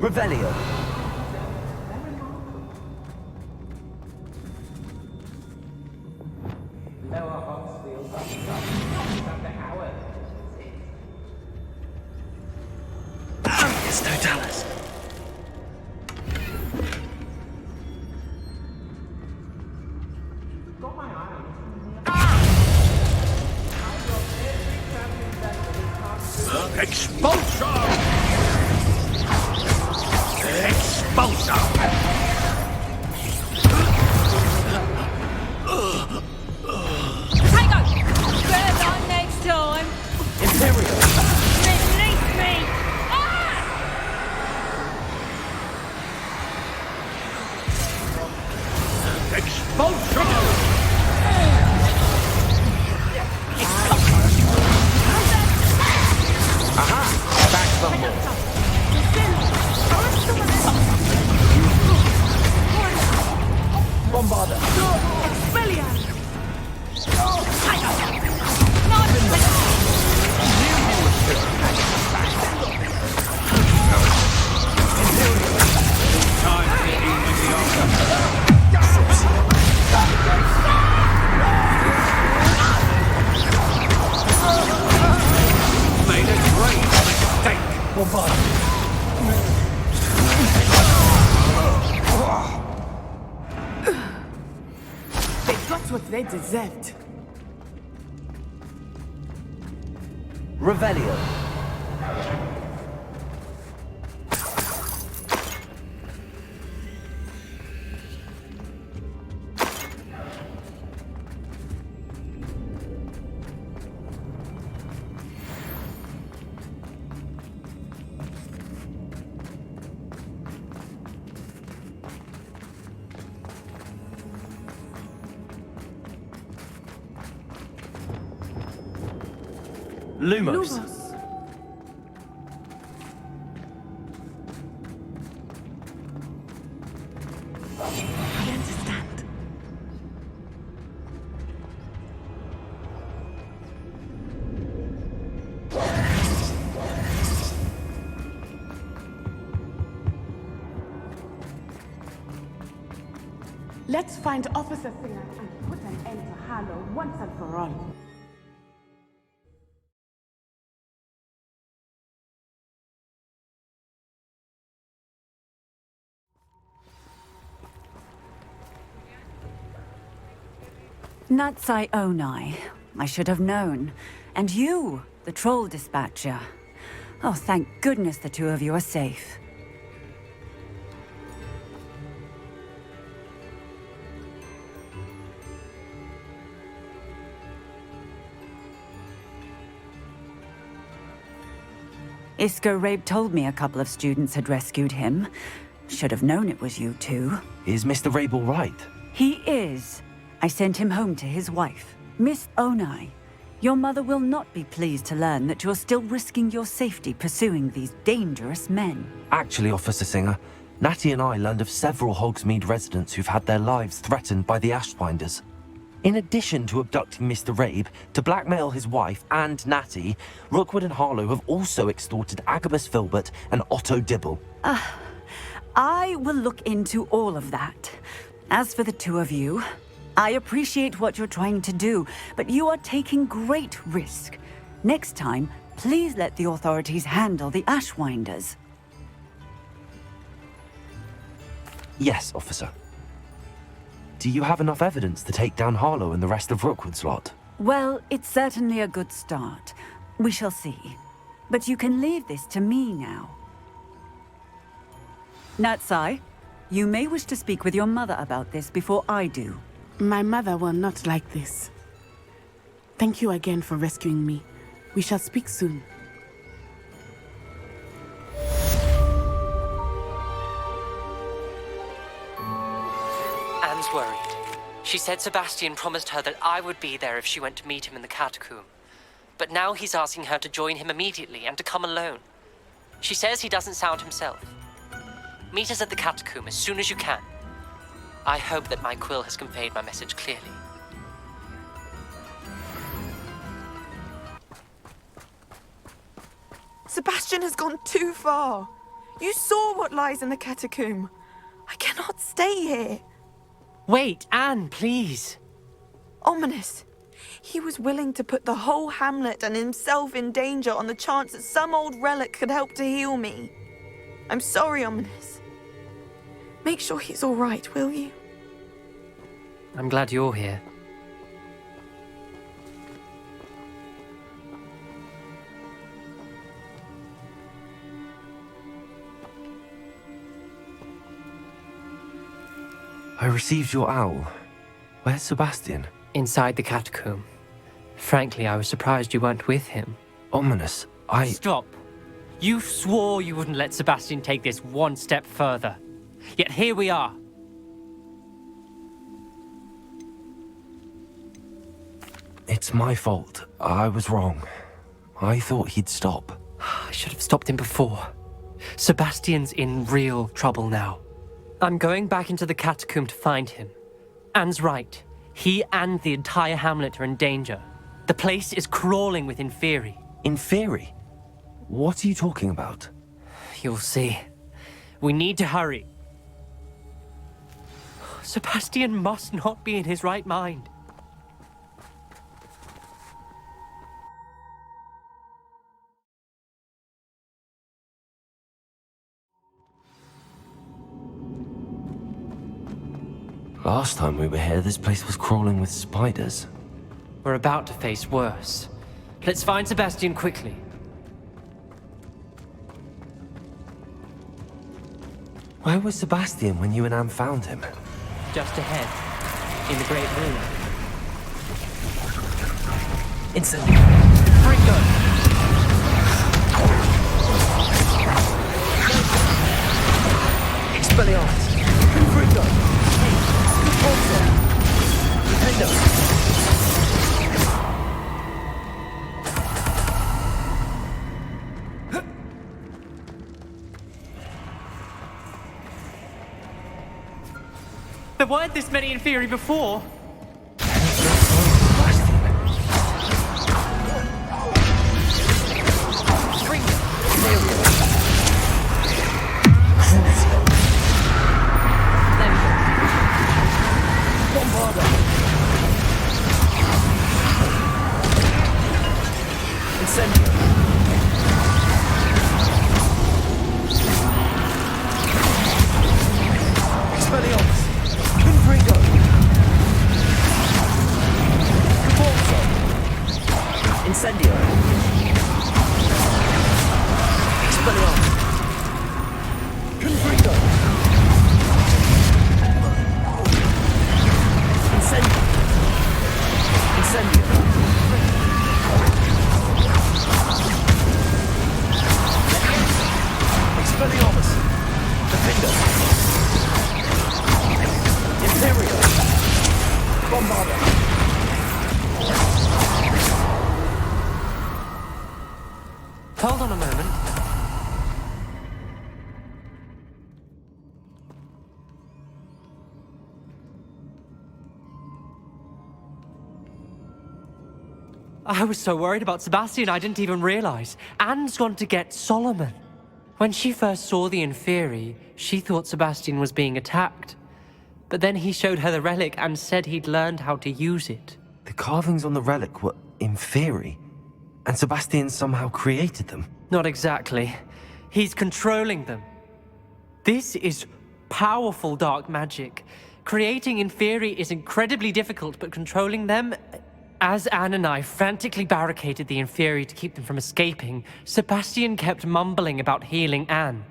Revelio. It's no Dallas. Expulsion! Expulsion! Tango! Better on next time! Imperial. Release me! Ah! Expulsion! Aha! Back some more. Bombarder. Expelliarmus! Time for evening the altar. Made a great mistake. Bombarder. They got what they deserved. Revelio. Lumos. Lumos. I understand. Let's find Officer Singer and put an end to Harlow once and for all. Natsai Onai. I should have known. And you, the troll dispatcher. Oh, thank goodness the two of you are safe. Isco Rabe told me a couple of students had rescued him. Should have known it was you two. Is Mr. Rabe all right? He is. I sent him home to his wife. Miss Onai, your mother will not be pleased to learn that you're still risking your safety pursuing these dangerous men. Actually, Officer Singer, Natty and I learned of several Hogsmeade residents who've had their lives threatened by the Ashwinders. In addition to abducting Mr. Rabe, to blackmail his wife and Natty, Rookwood and Harlow have also extorted Agabus Filbert and Otto Dibble. I will look into all of that. As for the two of you, I appreciate what you're trying to do, but you are taking great risk. Next time, please let the authorities handle the Ashwinders. Yes, officer. Do you have enough evidence to take down Harlow and the rest of Rookwood's lot? Well, it's certainly a good start. We shall see. But you can leave this to me now. Natsai, you may wish to speak with your mother about this before I do. My mother will not like this. Thank you again for rescuing me. We shall speak soon. Anne's worried. She said Sebastian promised her that I would be there if she went to meet him in the catacomb. But now he's asking her to join him immediately and to come alone. She says he doesn't sound himself. Meet us at the catacomb as soon as you can. I hope that my quill has conveyed my message clearly. Sebastian has gone too far. You saw what lies in the catacomb. I cannot stay here. Wait, Anne, please. Ominous. He was willing to put the whole hamlet and himself in danger on the chance that some old relic could help to heal me. I'm sorry, Ominous. Make sure he's all right, will you? I'm glad you're here. I received your owl. Where's Sebastian? Inside the catacomb. Frankly, I was surprised you weren't with him. Ominous, Stop. You swore you wouldn't let Sebastian take this one step further. Yet here we are. It's my fault. I was wrong. I thought he'd stop. I should have stopped him before. Sebastian's in real trouble now. I'm going back into the catacomb to find him. Anne's right. He and the entire hamlet are in danger. The place is crawling with Inferi. Inferi? What are you talking about? You'll see. We need to hurry. Sebastian must not be in his right mind. Last time we were here, this place was crawling with spiders. We're about to face worse. Let's find Sebastian quickly. Where was Sebastian when you and Anne found him? Just ahead, in the Great Room. Instantly. Fringo! Expelliarmus! Fringo! There weren't this many Inferi before. Hold on a moment. I was so worried about Sebastian, I didn't even realize. Anne's gone to get Solomon. When she first saw the Inferi, she thought Sebastian was being attacked. But then he showed her the relic and said he'd learned how to use it. The carvings on the relic were Inferi, and Sebastian somehow created them. Not exactly. He's controlling them. This is powerful dark magic. Creating Inferi is incredibly difficult, but controlling them... As Anne and I frantically barricaded the Inferi to keep them from escaping, Sebastian kept mumbling about healing Anne.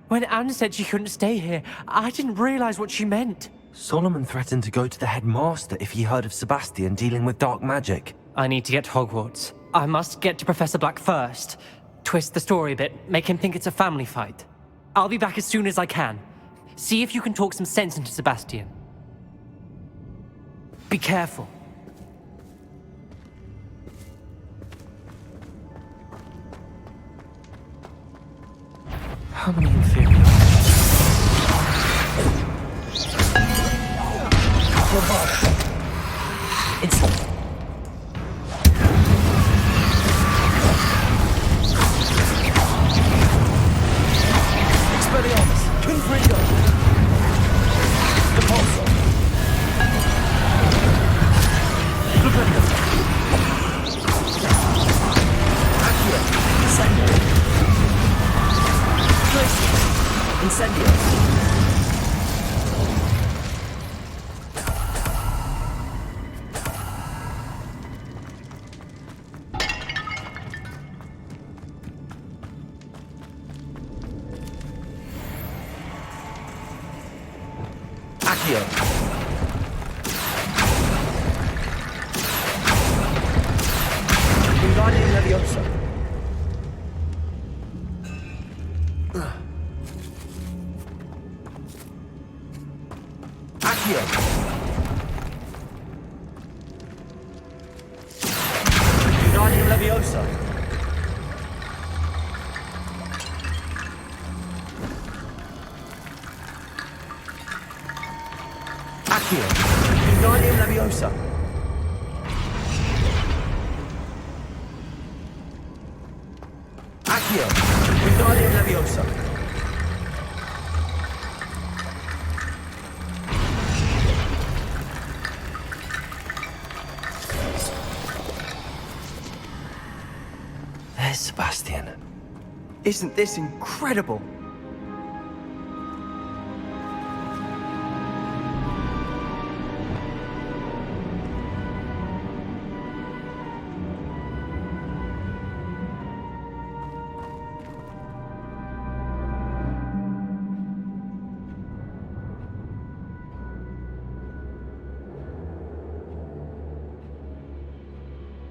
When Anne said she couldn't stay here, I didn't realize what she meant. Solomon threatened to go to the headmaster if he heard of Sebastian dealing with dark magic. I need to get to Hogwarts. I must get to Professor Black first. Twist the story a bit, make him think it's a family fight. I'll be back as soon as I can. See if you can talk some sense into Sebastian. Be careful. How many Inferi? Instant. Incendio. Accio. Wingardium Leviosa. Accio. Wingardium Leviosa. Accio. Wingardium Leviosa. Accio. Wingardium Leviosa. There's Sebastian. Isn't this incredible?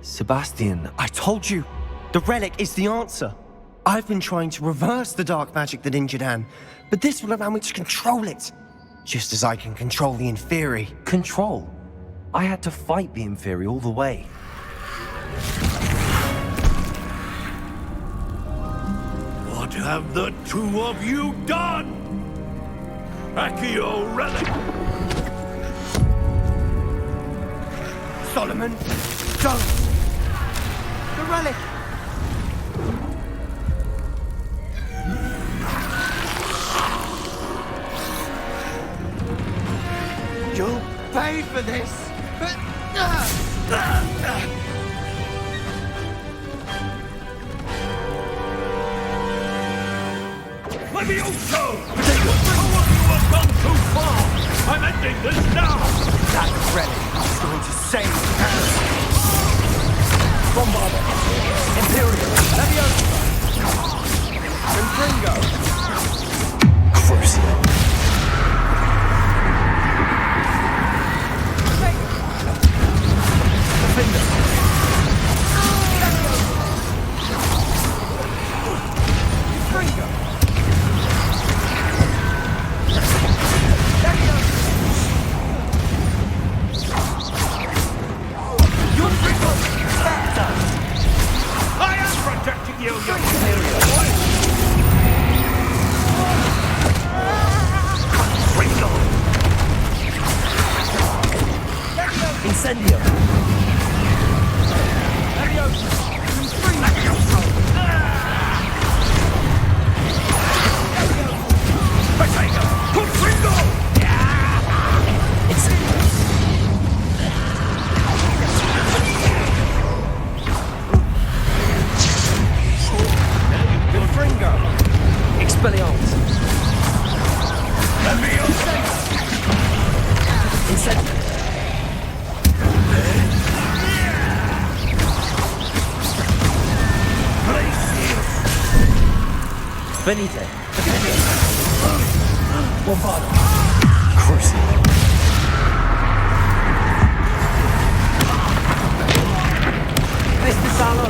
Sebastian, I told you, the relic is the answer. I've been trying to reverse the dark magic that injured Anne, but this will allow me to control it. Just as I can control the Inferi. control. I had to fight the Inferi all the way. What have the two of you done? Accio relic! Solomon, don't! The relic! You'll pay for this! Levioso! Two of you have gone too far! I'm ending this now! That relic is going to save Anne! Bombarda! Imperial! Leviosa! Impringo! Crucio. Defender! Impringo! I am protecting you, you Incendio! Infringo! Expelliarmus! Incendio! Benite! Bombarda! Crucio. Mr. Salo!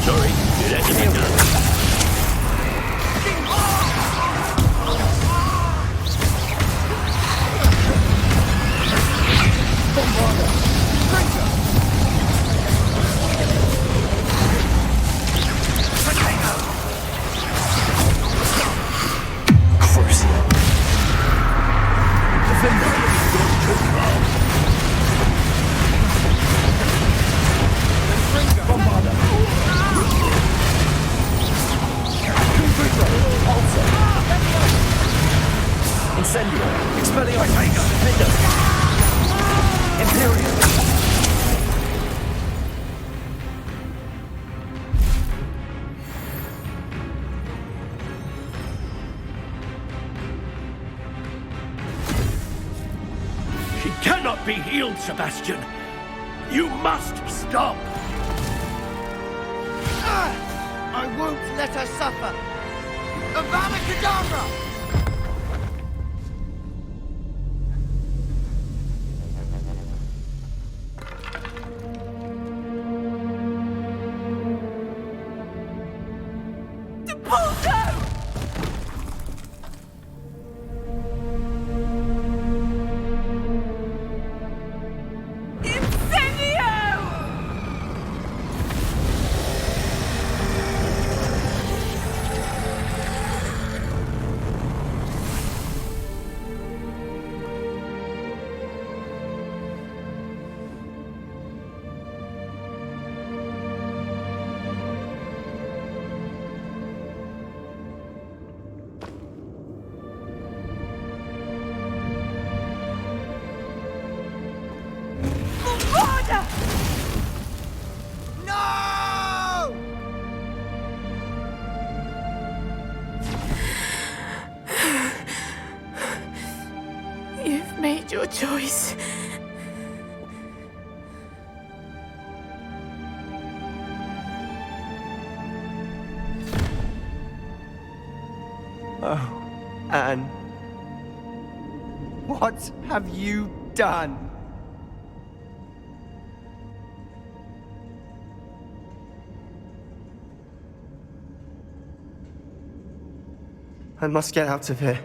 Sorry, did anything done? Crucio. Bombarda! Incendio! Expelliarmus! Defender! Imperial! cannot be healed, Sebastian. You must stop. I won't let her suffer. Avada Kedavra! You've made your choice. Oh, Anne. What have you done? I must get out of here.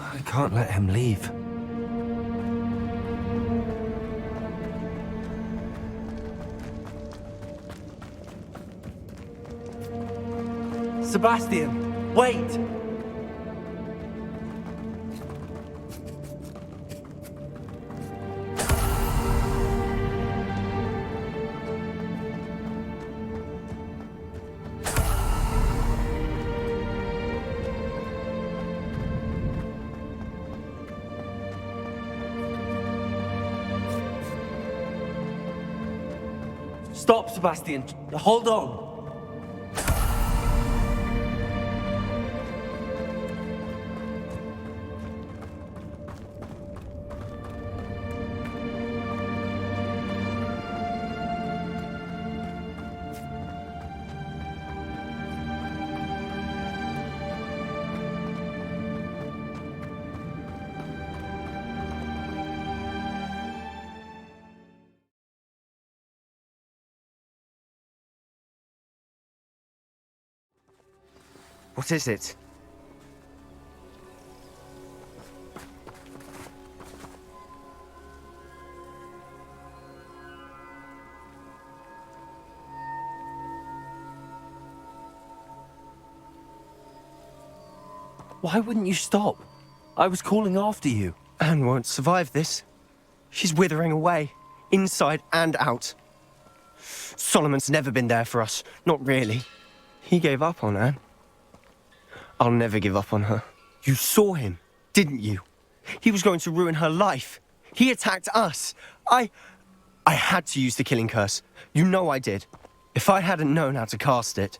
I can't let him leave. Sebastian, wait! Stop, Sebastian. Hold on. What is it? Why wouldn't you stop? I was calling after you. Anne won't survive this. She's withering away, inside and out. Solomon's never been there for us, not really. He gave up on Anne. I'll never give up on her. You saw him, didn't you? He was going to ruin her life. He attacked us. I had to use the killing curse. You know I did. If I hadn't known how to cast it.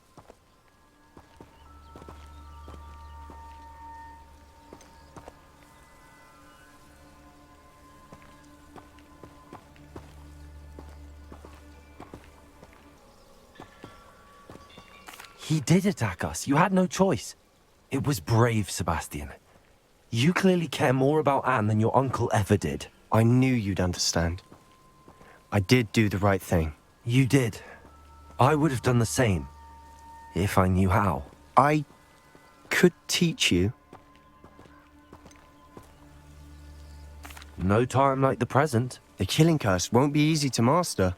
He did attack us. You had no choice. It was brave, Sebastian. You clearly care more about Anne than your uncle ever did. I knew you'd understand. I did do the right thing. You did. I would have done the same, if I knew how. I could teach you. No time like the present. The killing curse won't be easy to master.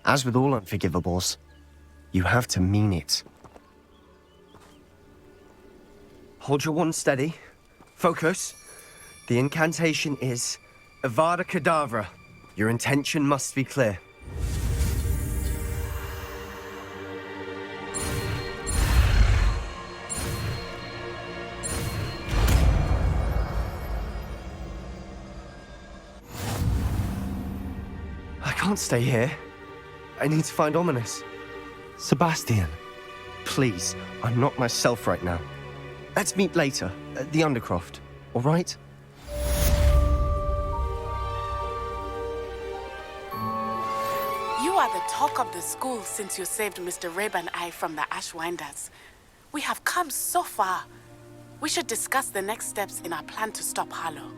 As with all unforgivables, you have to mean it. Hold your wand steady. Focus. The incantation is Avada Kedavra. Your intention must be clear. I can't stay here. I need to find Ominous. Sebastian. Please, I'm not myself right now. Let's meet later at the Undercroft, all right? You are the talk of the school since you saved Mr. Rabe and I from the Ashwinders. We have come so far. We should discuss the next steps in our plan to stop Harlow.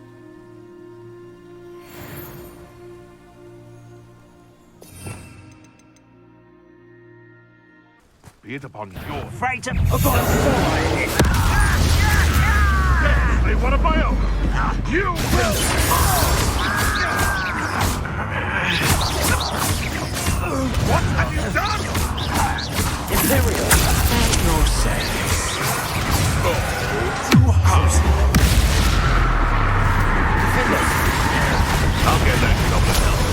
Be it upon your freight upon Definitely one of my own. You will. What have you done? Imperial. Your sense. Go to house. I'll get that goblin help.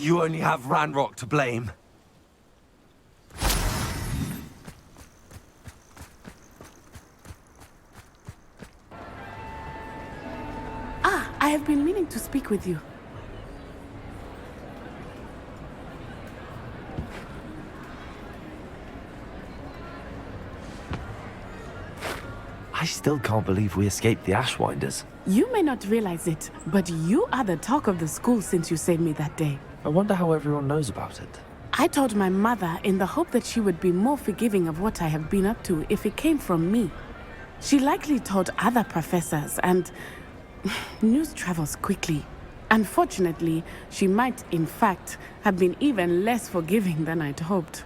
You only have Ranrock to blame. I have been meaning to speak with you. I still can't believe we escaped the Ashwinders. You may not realize it, but you are the talk of the school since you saved me that day. I wonder how everyone knows about it. I told my mother in the hope that she would be more forgiving of what I have been up to if it came from me. She likely told other professors, and news travels quickly. Unfortunately, she might, in fact, have been even less forgiving than I'd hoped.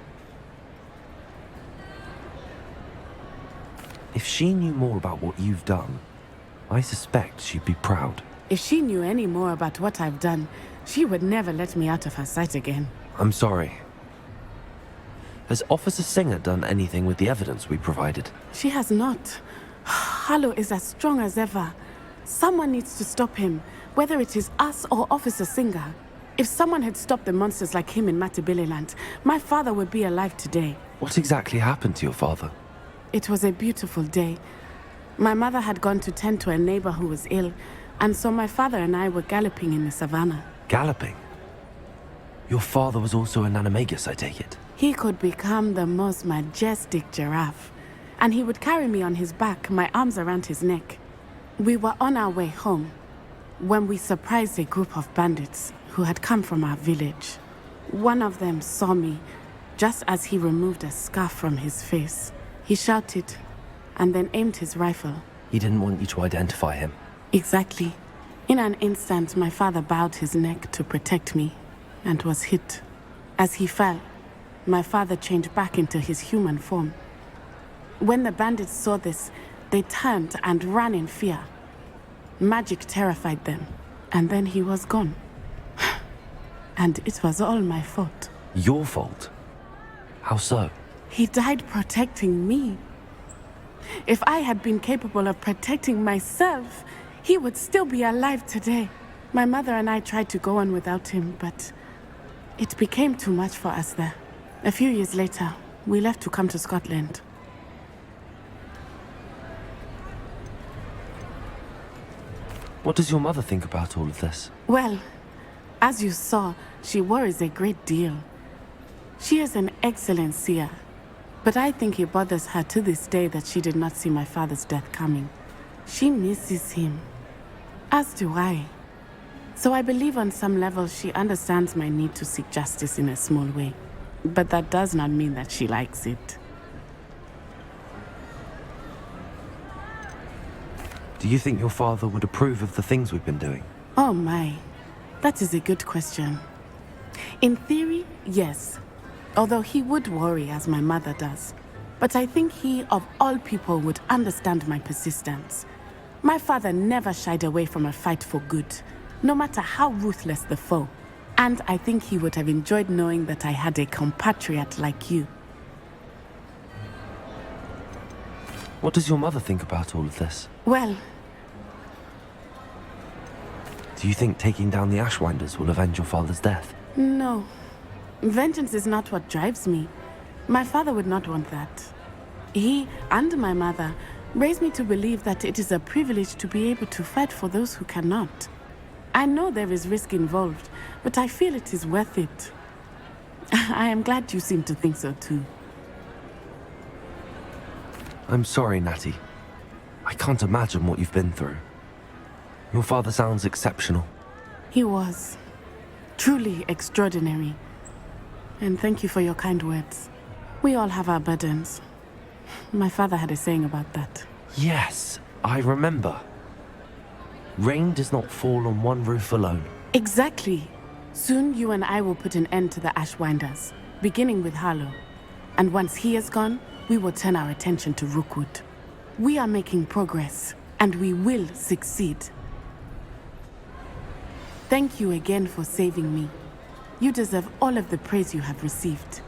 If she knew more about what you've done, I suspect she'd be proud. If she knew any more about what I've done, she would never let me out of her sight again. I'm sorry. Has Officer Singer done anything with the evidence we provided? She has not. Harlow is as strong as ever. Someone needs to stop him, whether it is us or Officer Singer. If someone had stopped the monsters like him in Matabeleland, my father would be alive today. What exactly happened to your father? It was a beautiful day. My mother had gone to tend to a neighbor who was ill, and so my father and I were galloping in the savannah. Galloping? Your father was also an animagus, I take it? He could become the most majestic giraffe, and he would carry me on his back, my arms around his neck. We were on our way home when we surprised a group of bandits who had come from our village. One of them saw me just as he removed a scarf from his face. He shouted and then aimed his rifle. He didn't want you to identify him. Exactly. In an instant, my father bowed his neck to protect me and was hit. As he fell, my father changed back into his human form. When the bandits saw this, they turned and ran in fear. Magic terrified them, and then he was gone. And it was all my fault. Your fault? How so? He died protecting me. If I had been capable of protecting myself, he would still be alive today. My mother and I tried to go on without him, but it became too much for us there. A few years later, we left to come to Scotland. What does your mother think about all of this? Well, as you saw, she worries a great deal. She is an excellent seer, but I think it bothers her to this day that she did not see my father's death coming. She misses him, as do I. So I believe on some level she understands my need to seek justice in a small way. But that does not mean that she likes it. Do you think your father would approve of the things we've been doing? Oh my, that is a good question. In theory, yes. Although he would worry as my mother does. But I think he, of all people, would understand my persistence. My father never shied away from a fight for good, no matter how ruthless the foe. And I think he would have enjoyed knowing that I had a compatriot like you. What does your mother think about all of this? Well, do you think taking down the Ashwinders will avenge your father's death? no. Vengeance is not what drives me. My father would not want that. He and my mother raised me to believe that it is a privilege to be able to fight for those who cannot. I know there is risk involved, but I feel it is worth it. I am glad you seem to think so too. I'm sorry, Natty. I can't imagine what you've been through. Your father sounds exceptional. He was. Truly extraordinary. And thank you for your kind words. We all have our burdens. My father had a saying about that. Yes, I remember. Rain does not fall on one roof alone. Exactly. Soon you and I will put an end to the Ashwinders, beginning with Harlow. And once he is gone, we will turn our attention to Rookwood. We are making progress, and we will succeed. Thank you again for saving me. You deserve all of the praise you have received.